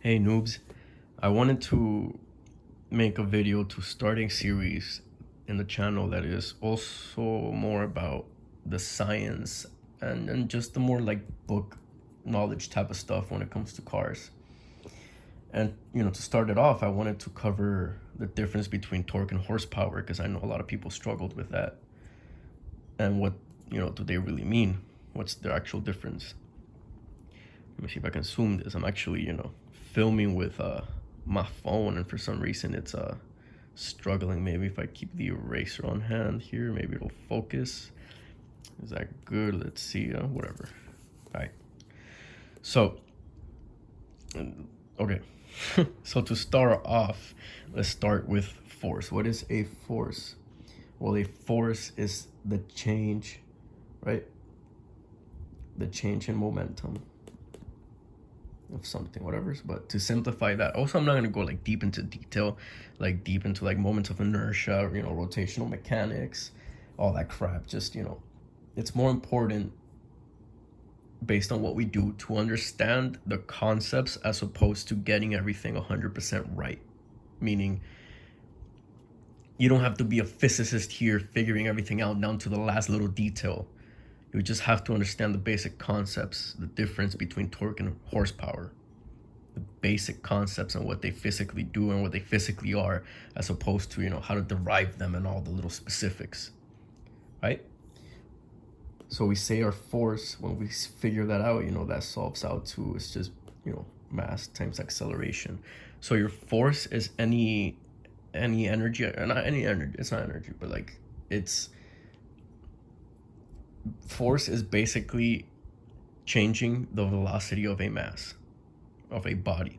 Hey Noobz, I wanted to make a video to start a series in the channel that is also more about the science and just the more like book knowledge type of stuff when it comes to cars. And to start it off, I wanted to cover the difference between torque and horsepower because I know a lot of people struggled with that. And what do they really mean? What's their actual difference? Let me see if I can zoom this. I'm actually filming with my phone, and for some reason it's struggling. Maybe if I keep the eraser on hand here, maybe it'll focus. Is that good? Let's see. Whatever. All right. So, okay. So to start off, let's start with force. What is a force? Well, a force is the change, right? The change in momentum of something, whatever. But to simplify that, also I'm not gonna go like deep into detail, like deep into like moments of inertia, rotational mechanics, all that crap. Just it's more important based on what we do to understand the concepts as opposed to getting everything 100% right. Meaning you don't have to be a physicist here figuring everything out down to the last little detail. You just have to understand the basic concepts, the difference between torque and horsepower, the basic concepts and what they physically do and what they physically are, as opposed to how to derive them and all the little specifics, right? So we say our force, when we figure that out, that solves out to, it's just mass times acceleration. So your force is any energy, not any energy, it's not energy, but like it's force is basically changing the velocity of a mass, of a body,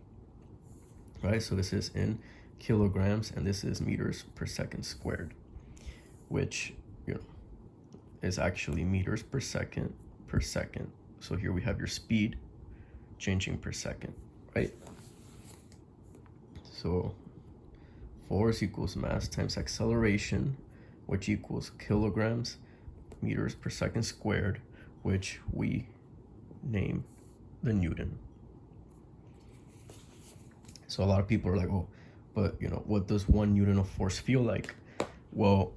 right? So this is in kilograms and this is meters per second squared, which is actually meters per second. So here we have your speed changing per second, right? So force equals mass times acceleration, which equals kilograms meters per second squared, which we name the Newton. So a lot of people are like, oh, but what does 1 Newton of force feel like? Well,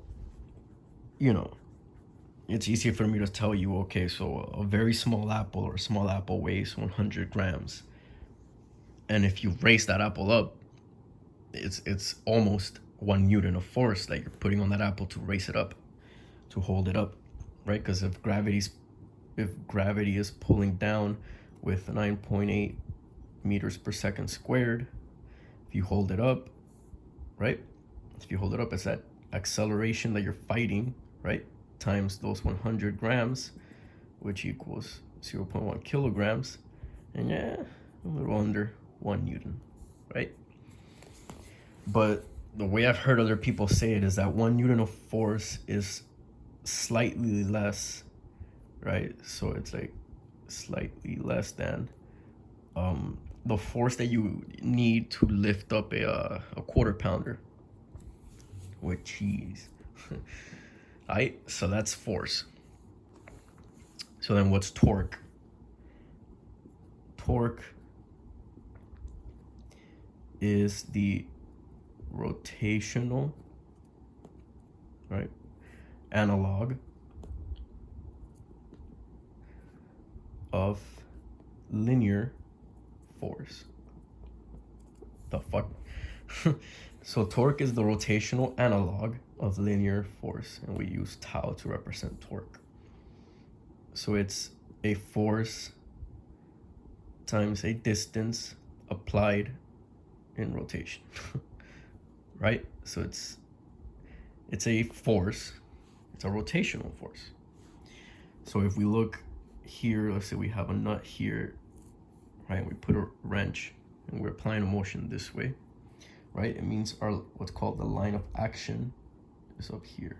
it's easy for me to tell you, okay, so a very small apple or a small apple weighs 100 grams. And if you raise that apple up, it's almost 1 Newton of force that you're putting on that apple to raise it up, to hold it up, right? Because if gravity is pulling down with 9.8 meters per second squared, if you hold it up, right? If you hold it up, it's that acceleration that you're fighting, right? Times those 100 grams, which equals 0.1 kilograms, and a little under 1 Newton, right? But the way I've heard other people say it is that 1 Newton of force is slightly less, right? So it's like slightly less than the force that you need to lift up a quarter pounder with cheese. Right? So that's force. So then what's torque? Torque is the rotational, right, analog of linear force. The fuck? So torque is the rotational analog of linear force, and we use tau to represent torque. So it's a force times a distance applied in rotation. Right? So it's a force, it's a rotational force. So if we look here, let's say we have a nut here, right? We put a wrench and we're applying a motion this way, right? It means our what's called the line of action is up here.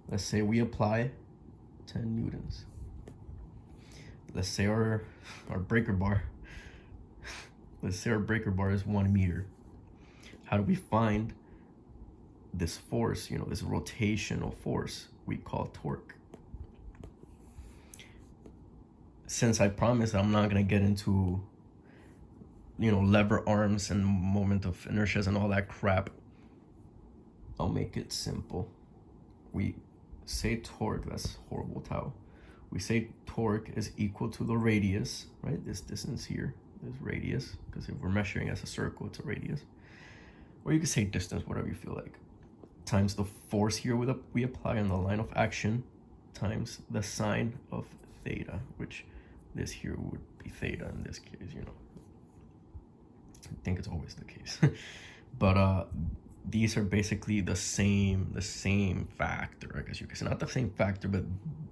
Let's say we apply 10 newtons. Let's say our breaker bar, let's say our breaker bar is 1 meter. How do we find this force, this rotational force we call torque? Since I promised I'm not gonna get into lever arms and moment of inertia and all that crap, I'll make it simple. We say torque, that's horrible tau. We say torque is equal to the radius, right? This distance here is radius, because if we're measuring as a circle, it's a radius. Or you can say distance, whatever you feel like, times the force here we apply on the line of action, times the sine of theta, which this here would be theta in this case, I think it's always the case. But these are basically the same factor, I guess you could say. Not the same factor, but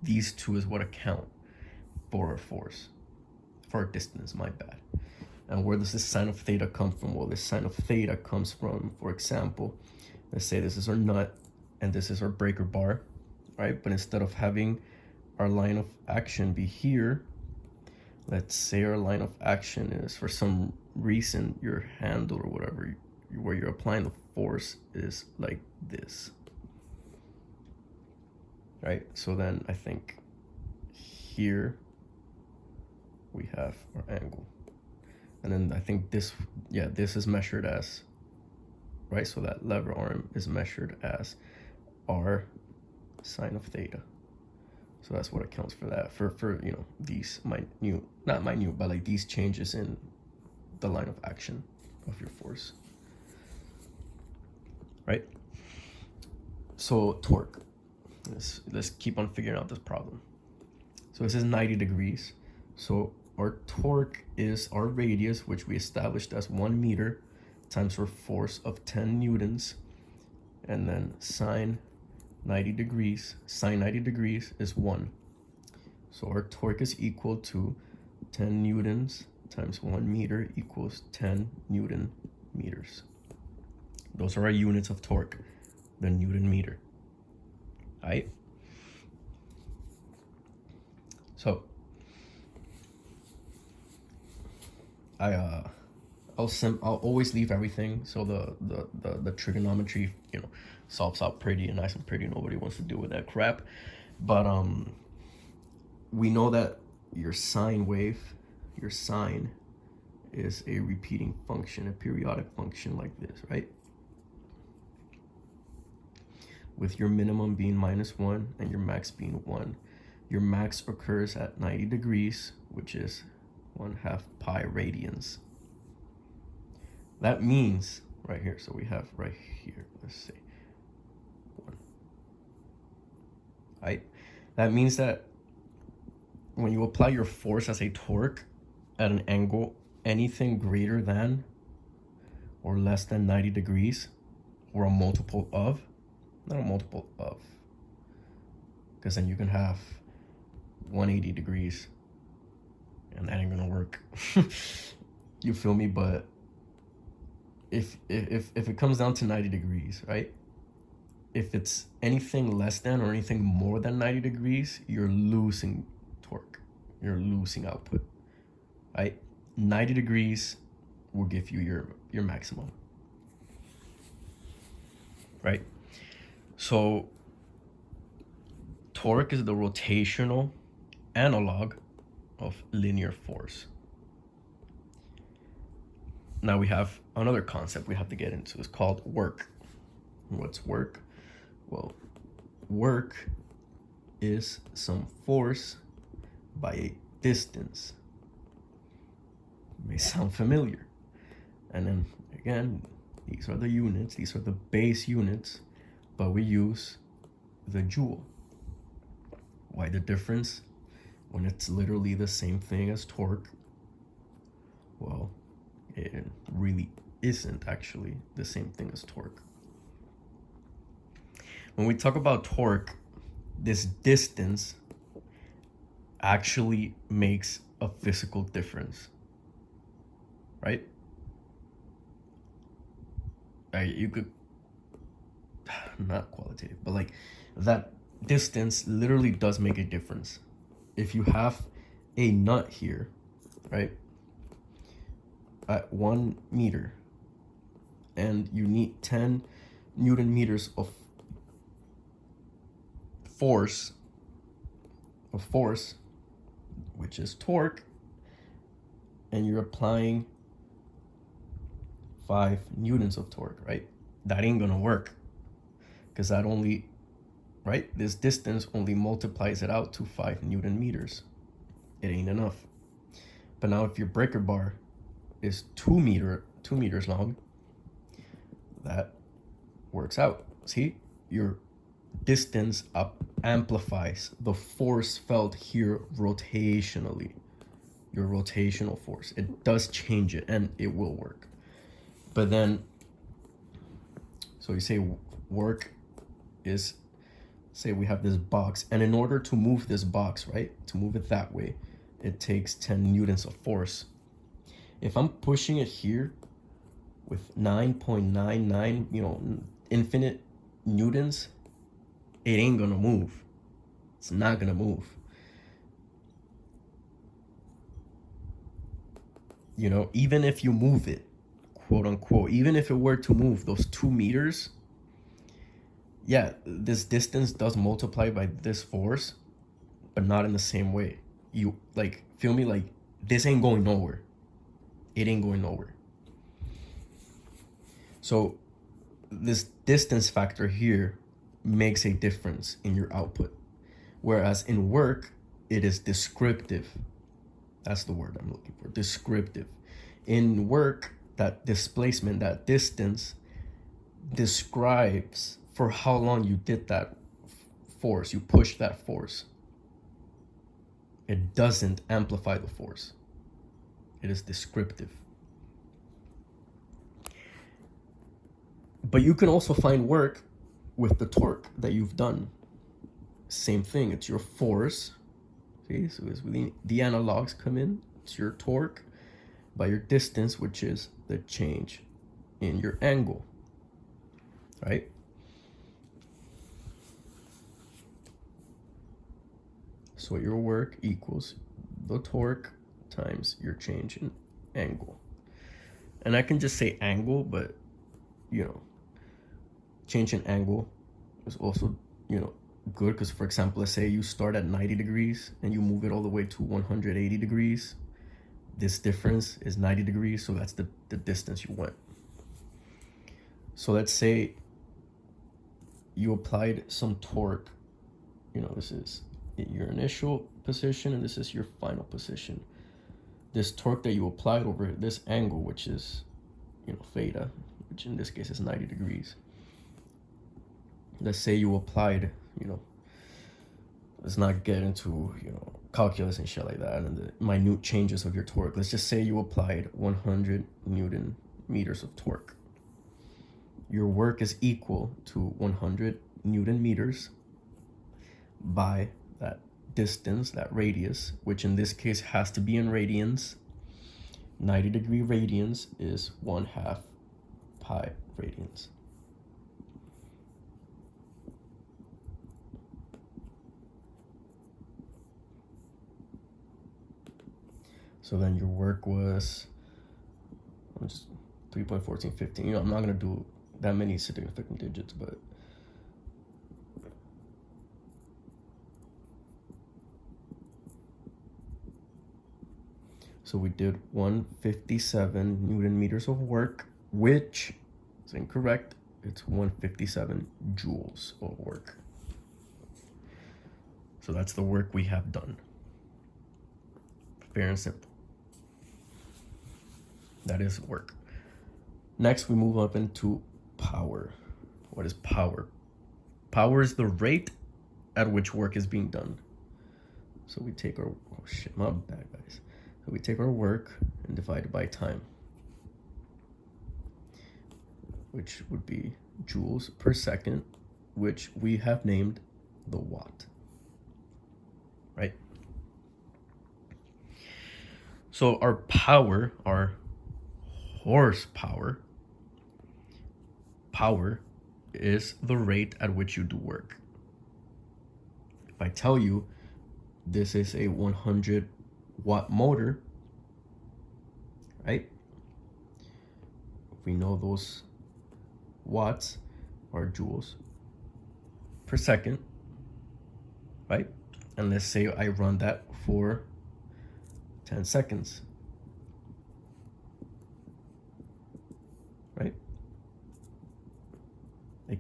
these two is what account for our force, for our distance, my bad. And where does this sine of theta come from? Well, this sine of theta comes from, for example, let's say this is our nut and this is our breaker bar, right? But instead of having our line of action be here, let's say our line of action is, for some reason, your handle or whatever, where you're applying the force is like this, right? So then I think here we have our angle. And then I think this is measured as, right? So that lever arm is measured as r sine of theta. So that's what accounts for that, for these minute, not minute, but like these changes in the line of action of your force, right? So torque, let's keep on figuring out this problem. So this is 90 degrees. So our torque is our radius, which we established as 1 meter, times our force of 10 newtons, and then sine 90 degrees is 1. So our torque is equal to 10 newtons times 1 meter equals 10 newton meters. Those are our units of torque, the newton meter. Right? So I'll always leave everything so the trigonometry solves out pretty and nice and pretty. Nobody wants to deal with that crap. But we know that your sine wave, your sine is a repeating function, a periodic function like this, right? With your minimum being -1 and your max being 1. Your max occurs at 90 degrees, which is 1/2 pi radians. That means right here, so we have right here, let's see, 1. Right? That means that when you apply your force as a torque at an angle, anything greater than or less than 90 degrees, or a multiple of, not a multiple of, because then you can have 180 degrees and that ain't gonna work. You feel me? But if it comes down to 90 degrees, right? If it's anything less than or anything more than 90 degrees, you're losing torque. You're losing output, right? 90 degrees will give you your maximum, right? So torque is the rotational analog of linear force. Now we have another concept we have to get into. It's called work. What's work? Well, work is some force by a distance. It may sound familiar. And then again, these are the units, these are the base units, but we use the joule. Why the difference when it's literally the same thing as torque? Well, it really isn't actually the same thing as torque. When we talk about torque, this distance actually makes a physical difference, right? You could, not qualitative, but like that distance literally does make a difference. If you have a nut here, right, at 1 meter, and you need 10 Newton meters of force, which is torque, and you're applying 5 newtons of torque, right? That ain't gonna work, because that only, right, this distance only multiplies it out to 5 newton meters. It ain't enough. But now if your breaker bar is 2 meters long, that works out. See, your distance up amplifies the force felt here rotationally. Your rotational force, it does change it, and it will work. But then, so you say work is, say we have this box, and in order to move this box, right, to move it that way, it takes 10 newtons of force. If I'm pushing it here with 9.99, you know, infinite newtons, it ain't gonna move. It's not gonna move. You know, even if you move it, quote unquote, even if it were to move those 2 meters, yeah, this distance does multiply by this force, but not in the same way. You, like, feel me? Like, this ain't going nowhere. It ain't going nowhere. So this distance factor here makes a difference in your output. Whereas in work, it is descriptive. That's the word I'm looking for, descriptive. In work, that displacement, that distance, describes for how long you did that force, you pushed that force. It doesn't amplify the force. It is descriptive. But you can also find work with the torque that you've done. Same thing, it's your force. See, so it's when the analogs come in, it's your torque by your distance, which is the change in your angle, right? So your work equals the torque times your change in angle. And I can just say angle, but, you know, change in angle is also, you know, good, because, for example, let's say you start at 90 degrees and you move it all the way to 180 degrees. This difference is 90 degrees, so that's the distance you went. So let's say you applied some torque. You know, this is your initial position and this is your final position. This torque that you applied over this angle, which is, you know, theta, which in this case is 90 degrees. Let's say you applied, you know, let's not get into, you know, calculus and shit like that and the minute changes of your torque. Let's just say you applied 100 newton meters of torque. Your work is equal to 100 newton meters by that distance, that radius, which in this case has to be in radians. 90-degree radians is 1/2 pi radians. So then your work was just 3.1415. You know, I'm not gonna do that many significant digits, but so we did 157 newton meters of work, which is incorrect. It's 157 joules of work. So that's the work we have done. Fair and simple. That is work. Next, we move up into power. What is power? Power is the rate at which work is being done. So we take our, oh shit, my bad, guys. So we take our work and divide it by time, which would be joules per second, which we have named the watt, right? So our power, our horsepower, power is the rate at which you do work. If I tell you this is a 100 watt motor, right? We know those watts are joules per second, right? And let's say I run that for 10 seconds.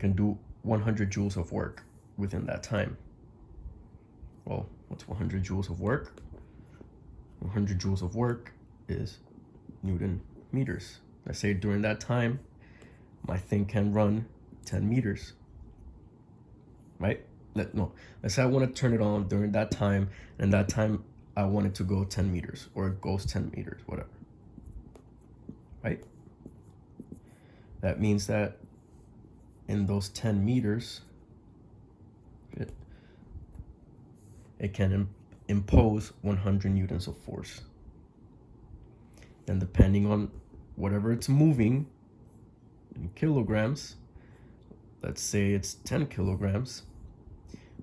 can do 100 joules of work within that time. Well, what's 100 joules of work? 100 joules of work is Newton meters. I say during that time, my thing can run 10 meters, right? Let's say I want to turn it on during that time, and that time I want it to go 10 meters, or it goes 10 meters, whatever, right? That means that in those 10 meters, it can impose 100 newtons of force. And depending on whatever it's moving in kilograms, let's say it's 10 kilograms,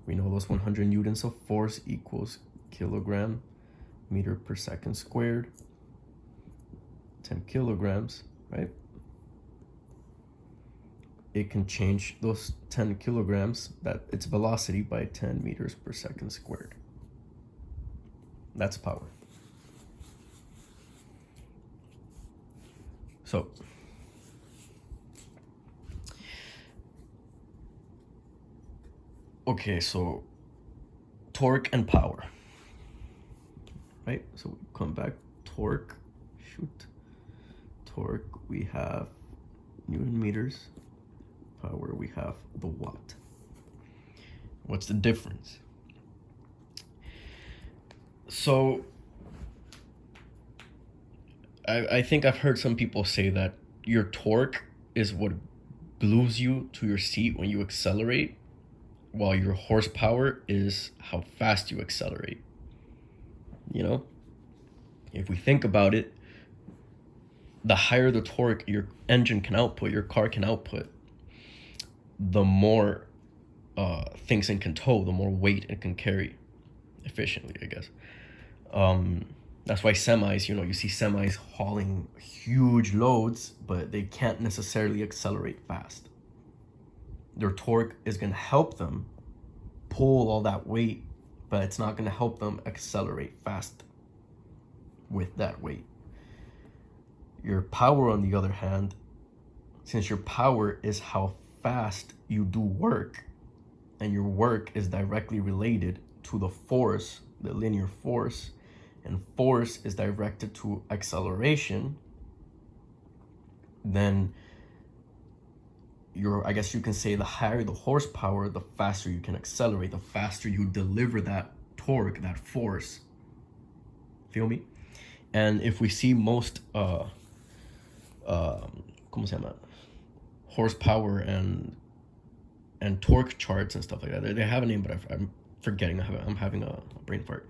we know those 100 newtons of force equals kilogram meter per second squared, 10 kilograms, right? It can change those 10 kilograms, that its velocity, by 10 meters per second squared. That's power. So, okay, so torque and power, right? So we come back, torque, we have Newton meters, power, we have the watt. What's the difference? So I think I've heard some people say that your torque is what glues you to your seat when you accelerate, while your horsepower is how fast you accelerate. You know, if we think about it, the higher the torque your engine can output, your car can output, the more things it can tow, the more weight it can carry efficiently, I guess. That's why semis, you see semis hauling huge loads, but they can't necessarily accelerate fast. Their torque is going to help them pull all that weight, but it's not going to help them accelerate fast with that weight. Your power, on the other hand, since your power is how fast you do work, and your work is directly related to the force, the linear force, and force is directed to acceleration, then I guess you can say the higher the horsepower, the faster you can accelerate, the faster you deliver that torque, that force. Feel me? And if we see most horsepower and torque charts and stuff like that, they have a name, but I'm forgetting. I'm having a brain fart.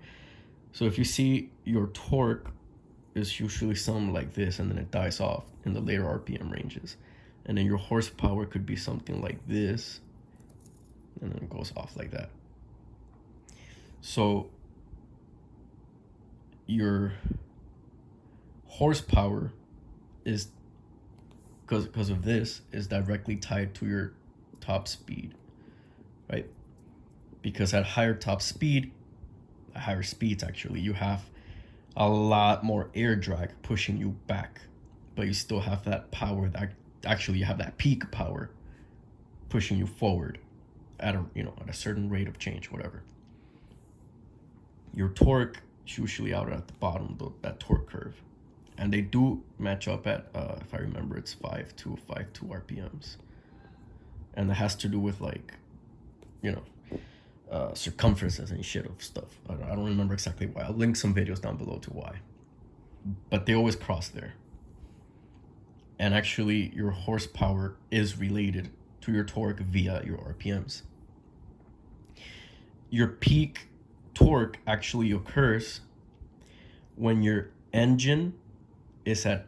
So if you see your torque is usually something like this, and then it dies off in the later RPM ranges, and then your horsepower could be something like this, and then it goes off like that. So your horsepower is, because of this, is directly tied to your top speed, right? Because at higher top speed, higher speeds actually, you have a lot more air drag pushing you back, but you still have that power, that actually you have that peak power pushing you forward at a certain rate of change, whatever. Your torque is usually out at the bottom, that torque curve, and they do match up at if I remember, it's 5.2 RPMs, and that has to do with circumferences and shit of stuff. I don't remember exactly why. I'll link some videos down below to why, but they always cross there. And actually your horsepower is related to your torque via your RPMs. Your peak torque actually occurs when your engine is at,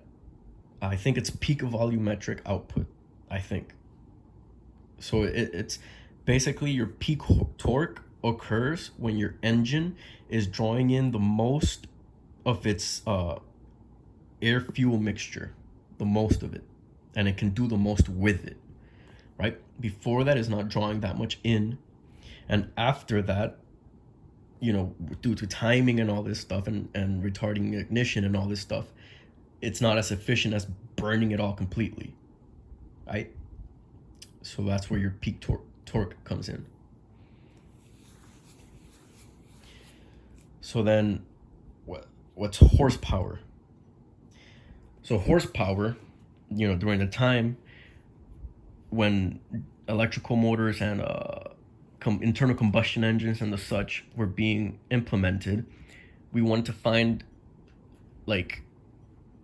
I think it's peak volumetric output, I think. So it's basically your peak torque occurs when your engine is drawing in the most of its air-fuel mixture, the most of it, and it can do the most with it, right? Before that, is not drawing that much in, and after that, due to timing and all this stuff, and retarding ignition and all this stuff, it's not as efficient as burning it all completely, right? So that's where your peak torque comes in. So then what's horsepower? So horsepower, during the time when electrical motors and internal combustion engines and the such were being implemented, we wanted to find, like,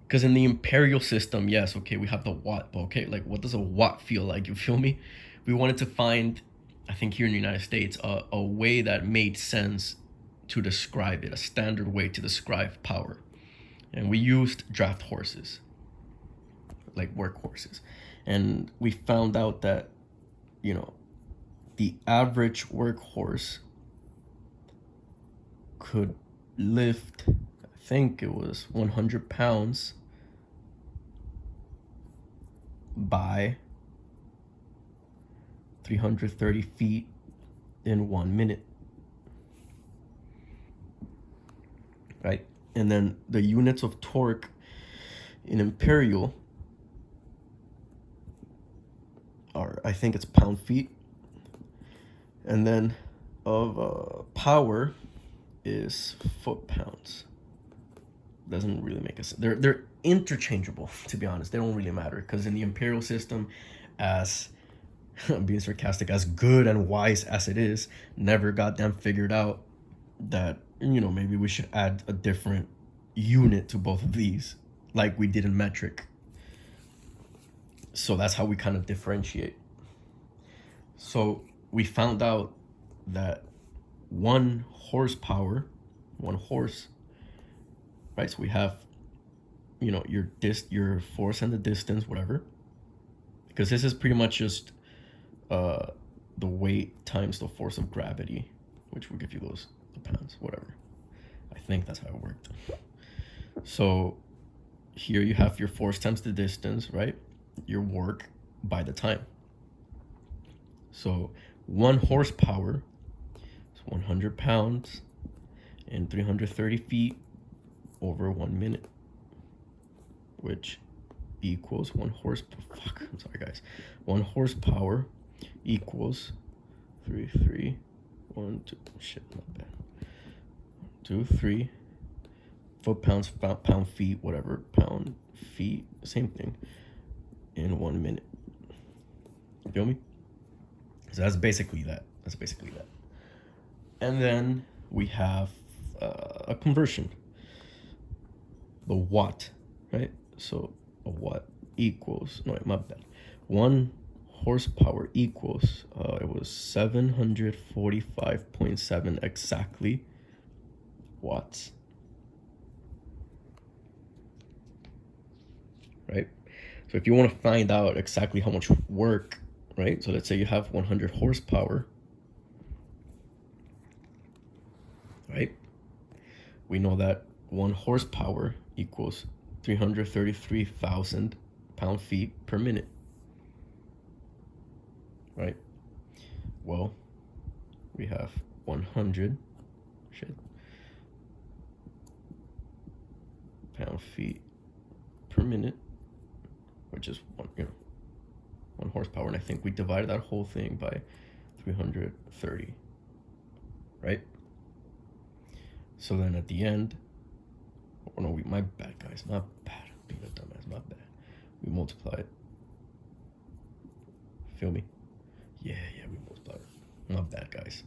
because in the imperial system, yes, okay, we have the watt, but okay, like, what does a watt feel like? You feel me? We wanted to find, I think here in the United States, a way that made sense to describe it, a standard way to describe power. And we used draft horses, like workhorses. And we found out that, the average workhorse could lift, I think it was 100 pounds by 330 feet in 1 minute. Right? And then the units of torque in imperial are, I think it's pound-feet. And then of power is foot-pounds. Doesn't really make sense. They're interchangeable, to be honest. They don't really matter, because in the imperial system, as being sarcastic, as good and wise as it is, never goddamn figured out that, maybe we should add a different unit to both of these, like we did in metric. So that's how we kind of differentiate. So we found out that 1 horsepower, 1 horse, right? So we have, your force and the distance, whatever, because this is pretty much just the weight times the force of gravity, which will give you the pounds, whatever. I think that's how it worked. So here you have your force times the distance, right? Your work by the time. So 1 horsepower is 100 pounds and 330 feet over 1 minute, which equals 1 horsepower. Fuck, I'm sorry, guys. 1 horsepower equals 1, 2, shit, not bad. 2, 3 foot-pounds, pound-feet, whatever, pound-feet, same thing, in 1 minute. You feel me? So that's basically that. And then we have a conversion. The watt, right? So a watt equals, no, my bad. 1 horsepower equals, it was 745.7 exactly watts. Right? So if you want to find out exactly how much work, right? So let's say you have 100 horsepower, right? We know that 1 horsepower equals 333,000 pound-feet per minute, right? Well, we have 100 pound-feet per minute, which is 1 horsepower, and I think we divided that whole thing by 330, right? So then at the end, oh no, my bad, guys, my bad, being a dumbass, my bad. We multiply it. Feel me? Yeah, we multiply it. My bad, guys.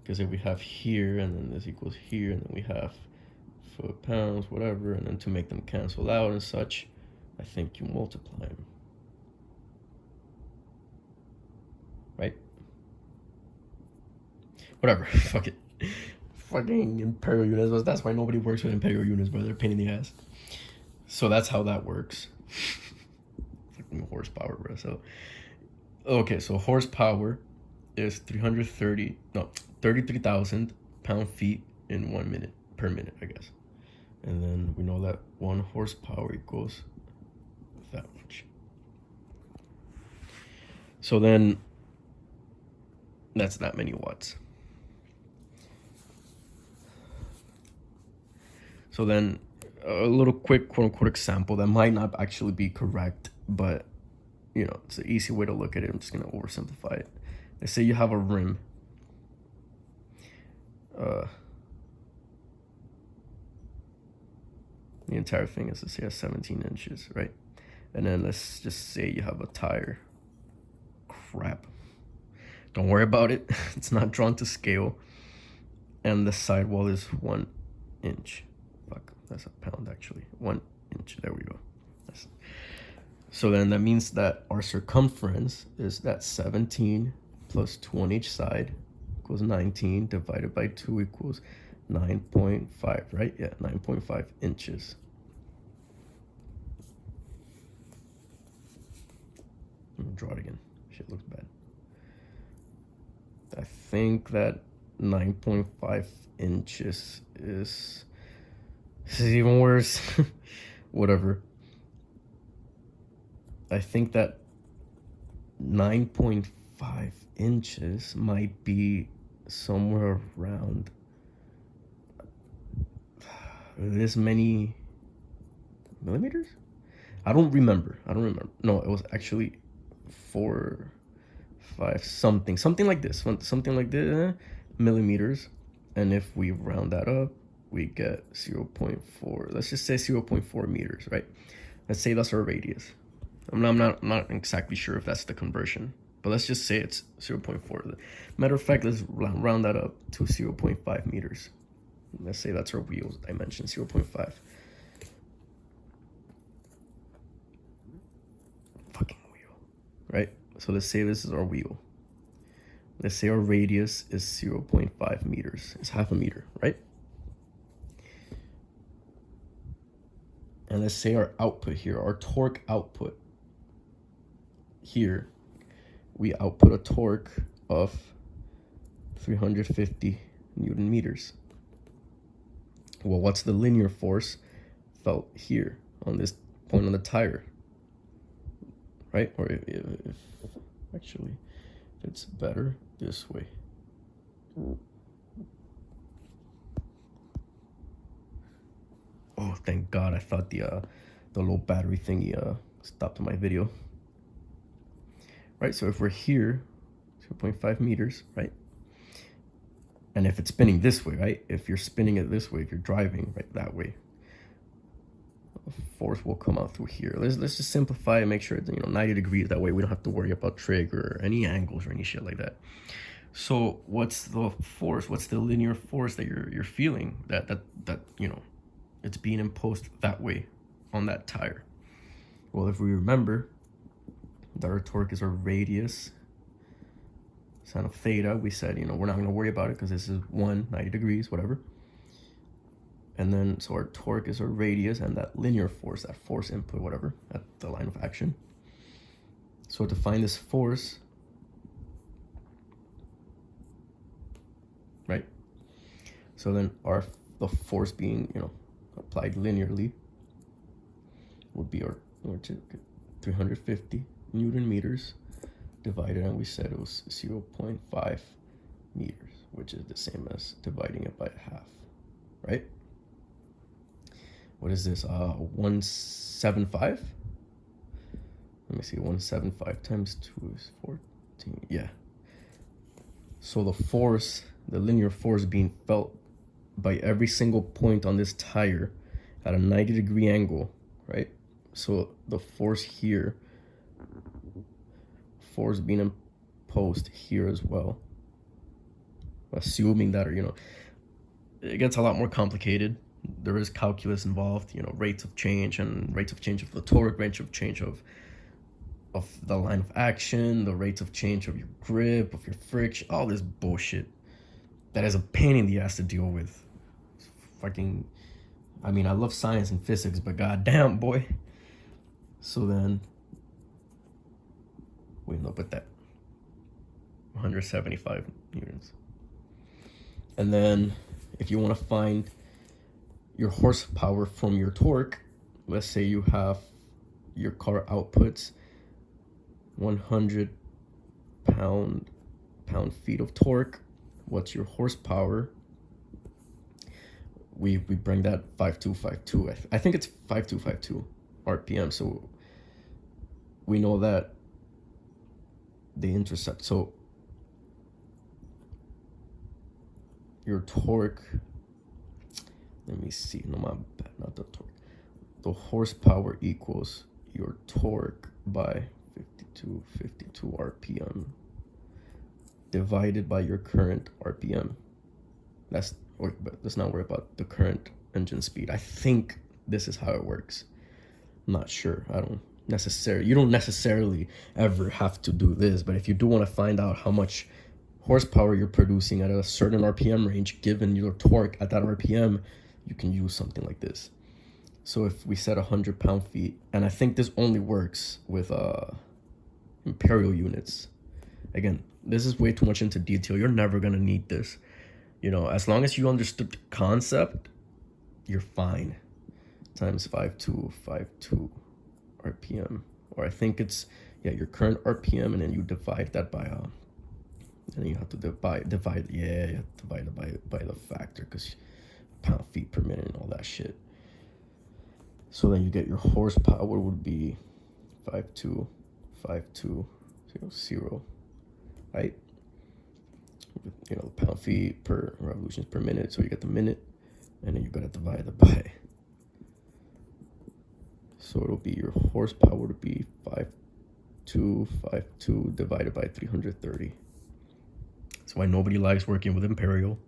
Because if we have here, and then this equals here, and then we have foot pounds, whatever, and then to make them cancel out and such, I think you multiply them. Right? Whatever, fuck it. Fucking imperial units. That's why nobody works with imperial units, bro. They're a pain in the ass. So that's how that works. Fucking horsepower, bro. So, okay, so horsepower is 33,000 pound-feet in 1 minute, per minute, I guess. And then we know that 1 horsepower equals that much. So then that's that many watts. So then a little quick quote-unquote example that might not actually be correct, but you know, it's an easy way to look at it. I'm just going to oversimplify it. Let's say you have a rim. The entire thing is, let's say, 17 inches, right? And then let's just say you have a tire. Crap. Don't worry about it. It's not drawn to scale. And the sidewall is 1 inch. Fuck, that's a pound actually. 1 inch. There we go. So then that means that our circumference is that 17 plus 2 on each side equals 19 divided by 2 equals 9.5, right? Yeah, 9.5 inches. I'm gonna draw it again. Shit looks bad. I think that 9.5 inches is... This is even worse. Whatever. I think that 9.5 inches might be somewhere around this many millimeters? I don't remember. No, it was actually 4, 5, something like this. Something like this, millimeters. And if we round that up, we get 0.4. Let's just say 0.4 meters, right? Let's say that's our radius. I'm not exactly sure if that's the conversion, but let's just say it's 0.4. Matter of fact, let's round that up to 0.5 meters. Let's say that's our wheel dimension, 0.5. Fucking wheel, right? So let's say this is our wheel. Let's say our radius is 0.5 meters. It's half a meter, right? And let's say our output here, our torque output here, we output a torque of 350 Newton meters. Well, what's the linear force felt here on this point on the tire, right? Or if actually, it's better this way. Oh, thank God! I thought the low battery thingy stopped my video. Right, so if we're here, 0.5 meters, right? And if it's spinning this way, right? If you're spinning it this way, if you're driving right that way, force will come out through here. Let's just simplify and make sure it's 90 degrees. That way we don't have to worry about trig or any angles or any shit like that. So what's the force? What's the linear force that you're feeling that it's being imposed that way on that tire? Well, if we remember that our torque is our radius sine of theta, we said we're not going to worry about it because this is 90 degrees, whatever. And then so our torque is our radius and that linear force, that force input, whatever, at the line of action. So to find this force, right? So then the force being applied linearly would be our 350 Newton meters divided, and we said it was 0.5 meters, which is the same as dividing it by half, right? What is this? 175? Let me see, 175 times 2 is 14. Yeah. So the force, the linear force being felt by every single point on this tire at a 90-degree angle, right? So the force here, force being imposed here as well, assuming that, it gets a lot more complicated. There is calculus involved, rates of change and rates of change of the torque, rates of change of the line of action, the rates of change of your grip, of your friction, all this bullshit that is a pain in the ass to deal with. It's fucking, I love science and physics, but goddamn, boy. So then we end up with that 175 newtons. And then if you want to find your horsepower from your torque, let's say you have your car outputs 100 pound-feet of torque. What's your horsepower? We bring that 5252. I think it's 5252 RPM. So we know that they intersect. So your torque, let me see, no, my bad, not the torque. The horsepower equals your torque by 52 RPM divided by your current RPM. But let's not worry about the current engine speed. I think this is how it works. I'm not sure. You don't necessarily ever have to do this, but if you do want to find out how much horsepower you're producing at a certain RPM range, given your torque at that RPM, you can use something like this. So if we set 100 pound-feet, and I think this only works with imperial units. Again, this is way too much into detail. You're never gonna need this. You know, as long as you understood the concept, you're fine. Times 5252 RPM, or I think it's, yeah, your current RPM, and then you divide that by and you have to divide it by the factor, because pound-feet per minute and all that shit. So then you get your horsepower would be 525200, right? You know, pound-feet per revolutions per minute, so you get the minute, and then you gotta divide it by. So it'll be your horsepower to be 5252 divided by 330. That's why nobody likes working with Imperial.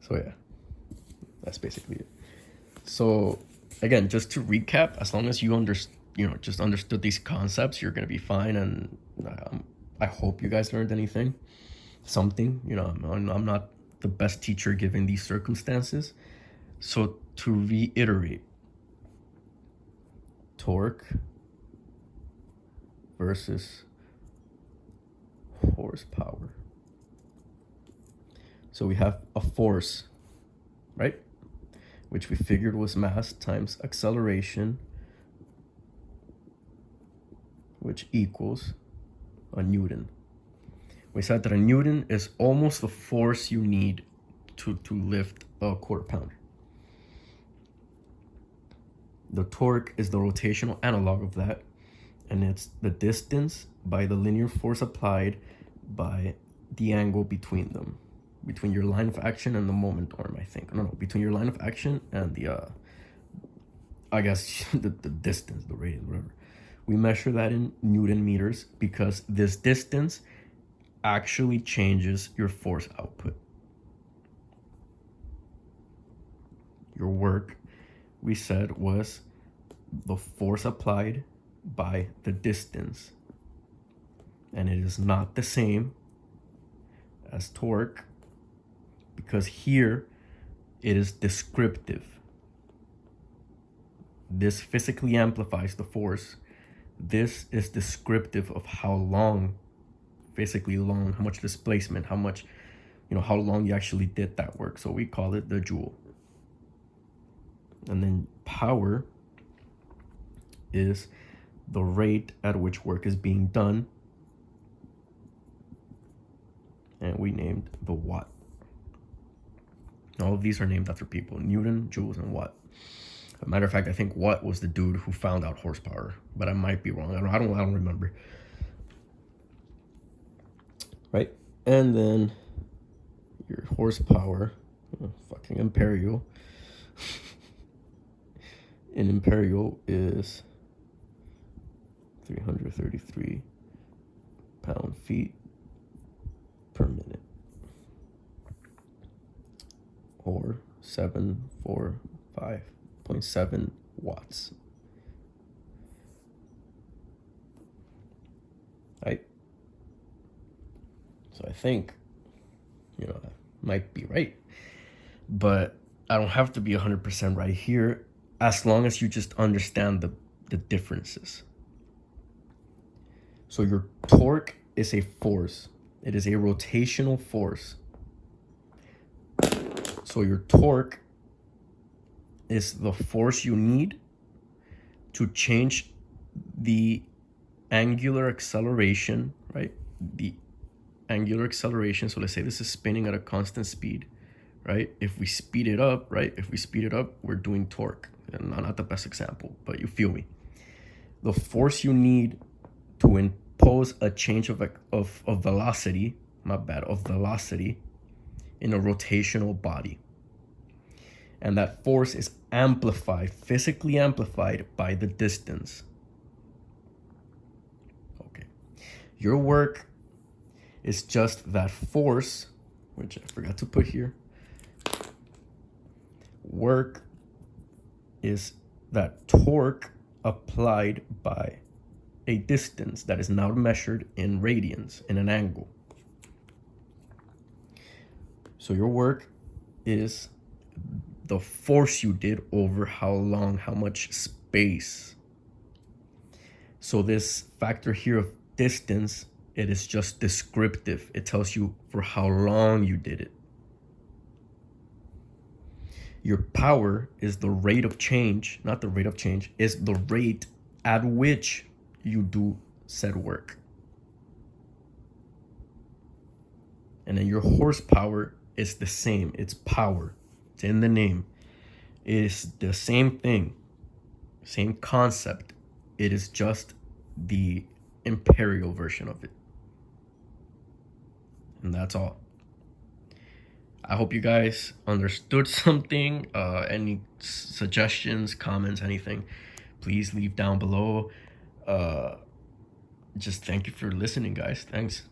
So yeah, that's basically it. So again, just to recap, as long as you just understood these concepts, you're gonna be fine. And I hope you guys learned something. You know, I'm not the best teacher given these circumstances. So to reiterate, torque versus horsepower. So we have a force, right? Which we figured was mass times acceleration, which equals a Newton. We said that a Newton is almost the force you need to lift a quarter pounder. The torque is the rotational analog of that, and it's the distance by the linear force applied by the angle between them, between your line of action and the moment arm, I think. No, between your line of action and the, I guess, the distance, the radius, whatever. We measure that in Newton meters because this distance actually changes your force output. Your work, we said, was the force applied by the distance. And it is not the same as torque, because here it is descriptive. This physically amplifies the force. This is descriptive of how long, physically long, how much displacement, how much, how long you actually did that work. So we call it the joule. And then power is the rate at which work is being done. And we named the watt. All of these are named after people: Newton, joules, and watt. As a matter of fact, I think Watt was the dude who found out horsepower, but I might be wrong. I don't remember. Right? And then your horsepower, fucking imperial. In imperial is 333 pound-feet per minute, or 745.7 watts. Right? So I think, I might be right, but I don't have to be 100% right here, as long as you just understand the differences. So your torque is a force. It is a rotational force. So your torque is the force you need to change the angular acceleration, right? The angular acceleration. So let's say this is spinning at a constant speed, right? If we speed it up, we're doing torque. And not the best example, but you feel me. The force you need to impose a change of velocity, of velocity in a rotational body. And that force is amplified, physically amplified by the distance. Okay. Your work is just that force, which I forgot to put here. Work is that torque applied by a distance that is now measured in radians, in an angle. So your work is the force you did over how long, how much space. So this factor here of distance, it is just descriptive. It tells you for how long you did it. Your power is the rate of change, not the rate of change, is the rate at which you do said work. And then your horsepower is the same. It's power. It's in the name. It is the same thing, same concept. It is just the imperial version of it. And that's all. I hope you guys understood something. Any suggestions, comments, anything, please leave down below. Just thank you for listening, guys. Thanks.